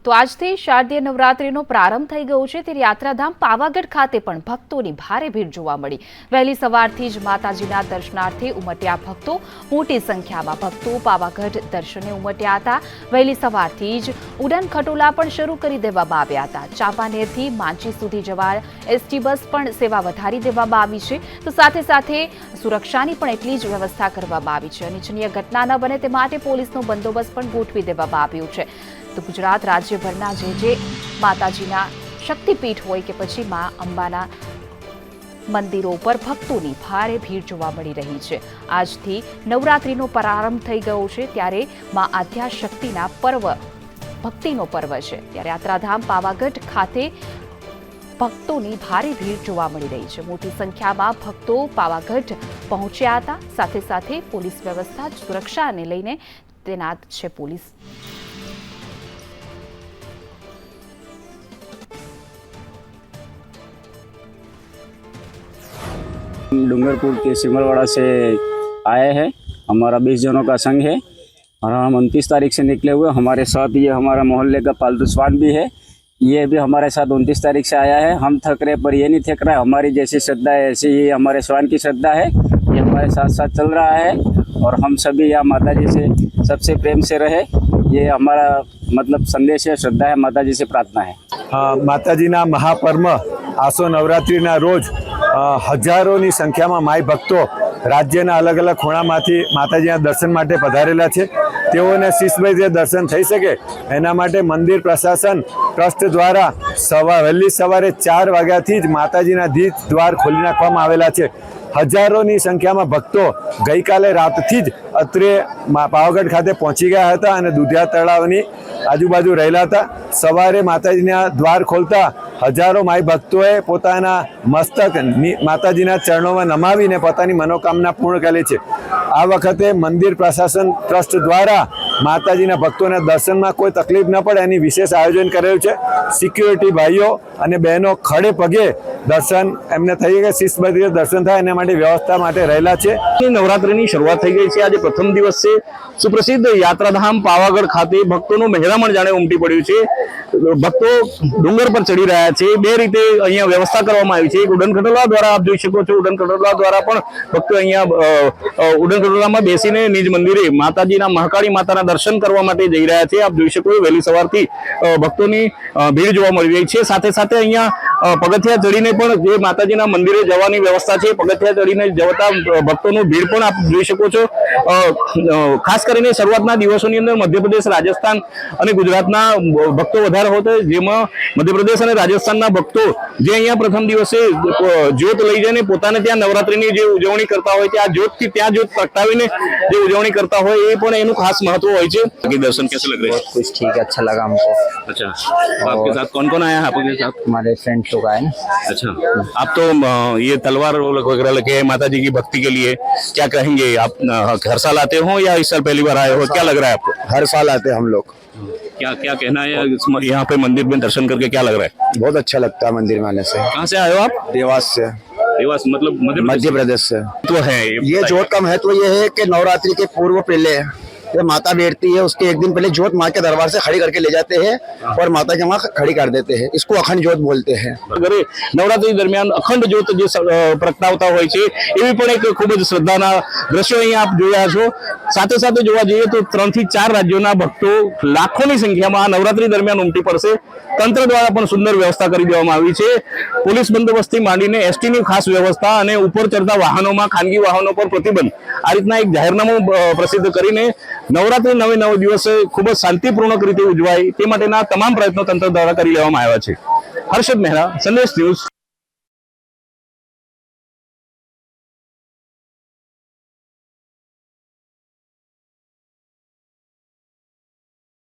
તો આજથી શારદીય નવરાત્રીનો પ્રારંભ થઈ ગયો છે ત્યારે યાત્રાધામ પાવાગઢ ખાતે પણ ભક્તોની ભારે ભીડ જોવા મળી। વહેલી સવારથી જ માતાજીના દર્શનાર્થે ઉમટ્યા ભક્તો। મોટી સંખ્યામાં ભક્તો પાવાગઢ દર્શને ઉમટ્યા હતા। વહેલી સવારથી જ ઉડાન ખટોલા પણ શરૂ કરી દેવામાં આવ્યા હતા। ચાંપાનેરથી માંચી સુધી જવા એસટી બસ પણ સેવા વધારી દેવામાં આવી છે। તો સાથે સાથે સુરક્ષાની પણ એટલી જ વ્યવસ્થા કરવામાં આવી છે। અનિચ્છનીય ઘટના ન બને તે માટે પોલીસનો બંદોબસ્ત પણ ગોઠવી દેવામાં આવ્યો છે। તો ગુજરાત રાજ્યભરના જે માતાજીના શક્તિપીઠ હોય કે પછી મા અંબાના મંદિરો પર ભક્તોની ભારે ભીડ જોવા મળી રહી છે। આજથી નવરાત્રીનો પ્રારંભ થઈ ગયો છે ત્યારે મા આદ્યાશક્તિના પર્વ ભક્તિનો પર્વ છે ત્યારે યાત્રાધામ પાવાગઢ ખાતે ભક્તોની ભારે ભીડ જોવા મળી રહી છે। મોટી સંખ્યામાં ભક્તો પાવાગઢ પહોંચ્યા હતા। સાથે સાથે પોલીસ વ્યવસ્થા સુરક્ષાને લઈને તૈનાત છે પોલીસ। डूंगरपुर के सिमरवाड़ा से आए हैं। हमारा 20 जनों का संघ है और हम 29 तारीख से निकले हुए। हमारे साथ ये हमारा मोहल्ले का पालतू श्वान भी है, ये भी हमारे साथ 29 तारीख से आया है। हम थक रहे पर ये नहीं थक रहा है। हमारी जैसी श्रद्धा है ऐसी ही हमारे श्वान की श्रद्धा है, ये हमारे साथ साथ चल रहा है और हम सभी यहाँ माता जी से सबसे प्रेम से रहे, ये हमारा मतलब संदेश है, श्रद्धा है, माता जी से प्रार्थना है। माताजीना महापर्व आसो नवरात्रिना रोज हजारों संख्या में माई भक्तों राज्यना अलग अलग खूणामांथी माताजीना दर्शन माटे पधारेला छे। तेओने शिस्तबद्ध दर्शन थई सके एना माटे मंदिर प्रशासन ट्रस्ट द्वारा वहेली सवारे 4 वाग्याथी ज माताजीना द्वार खोली नाखवामां आवेला छे। हजारों संख्या में भक्तों गई काले रातथी ज अत्रे पावागढ़ खाते पहुंची गया हता अने दूधिया तळावनी आजूबाजू रहेला था। सवारे माताजीना द्वार खोलता हजारों माई भक्तों पोताना मस्तक माताजीना चरणों में नमावीने पोतानी मनोकामना पूर्ण करी छे। आ वखते मंदिर प्रशासन ट्रस्ट द्वारा माताजीना भक्तों दर्शन में कोई तकलीफ न पड़े एनी विशेष आयोजन करेलुं छे। सिक्योरिटी भाईओ अने बहनों खड़े पगे दर्शन एमने थई गए शिस्तबद्ध दर्शन थाय एना माटे व्यवस्था माटे रहेला छे। नवरात्रिनी शरूआत थई गई छे। आज प्रथम दिवस से सुप्रसिद्ध यात्राधाम पावागढ़ खाते भक्तों मेहरामण जाने उमटी पड्युं छे। भक्तों डूंगर पर चढ़ी रह्या छे। बे रीते अहींया व्यवस्था करवामां आवी छे। एक उड़न खटोला द्वारा आप जोई शको छो, उड़न खटोला द्वारा पण भक्तो अहींया उड़न खटोलामां बेसीने निज मंदिरे माताजीना महाकाળી माताना दर्शन करवा माटे जई रह्या छे। आप जोई शको वहेली सवारथी भक्तोनी भीड़ जोवा मळी रही छे। साथे साथे अहींया पगथिया चढ़ीने पण जे माताजीना मंदिरे जवानी व्यवस्था छे। पगथिया चढ़ीने जता भक्तों भीड़ पण आप जोई शको छो। खास करीने शरूआतना दिवसोनी अंदर मध्यप्रदेश, राजस्थान अने गुजरातना भक्तो વધારે होते, जेमां मध्यप्रदेश अने राजस्थानना भक्तो जे अहींया प्रथम दिवसे ज्योत लई जईने पोताने त्यां नवरात्रिनी जे उजवणी करता होय त्या ज्योतथी त्यां ज्योत प्रगटावीने जे उजवणी करता होय ए पण एनुं खास महत्व होय छे। बाकी दर्शन कैसे लग रहे हैं? कुछ ठीक है, अच्छा लगा हमको। अच्छा, आपके साथ कौन कौन आया है? आपके साथ हमारे फ्रेंड लोग आए। अच्छा, आप तो ये तलवार वगैरह लेके माता जी की भक्ति के लिए क्या कहेंगे? आप हर साल आते हो या इस साल पहली बार आए हो? क्या लग रहा है आपको? हर साल आते हैं हम लोग। क्या क्या कहना है यहाँ पे मंदिर में दर्शन करके क्या लग रहा है? बहुत अच्छा लगता है मंदिर में आने से। कहाँ से आए हो आप? देवास से। देवास मतलब मध्य प्रदेश से। तो है ये जोत का महत्व ये है कि नवरात्रि के पूर्व पहले ये माता बैठती है, उसके एक दिन पहले जोत माँ के दरबार से खड़ी करके ले जाते हैं और माता के वहाँ खड़ी कर देते हैं। इसको अखंड जोत बोलते हैं। घरे नवरात्रि दरमियान अखंड ज्योत जे प्रगटावता होय छे एवी पण एक खूब ज श्रद्धाना दृश्यो अहीं आप जोया छो। साथे साथे जोवा जईए तो 3 થી 4 राज्योना भक्तो लाखोनी संख्यामां नवरात्रि दरमियान उमटी पड़शे। तंत्र द्वारा पण सुंदर व्यवस्था करी देवामां आवी छे। पोलीस बंदोबस्तथी मांडीने एसटीनी खास व्यवस्था अने उपर चढ़ता वाहनोमां खानगी वाहनों पर प्रतिबंध आ रीतना एक जाहेरनामું प्रसिद्ध करीने नवरात्रि 9 दिवस खूब ज शांतिपूर्णक रीते उजवाय ते माटेना तमाम प्रयत्नो तंत्र द्वारा करी लेवामां आव्या छे। हर्षद मेहरा, संदेश न्यूज।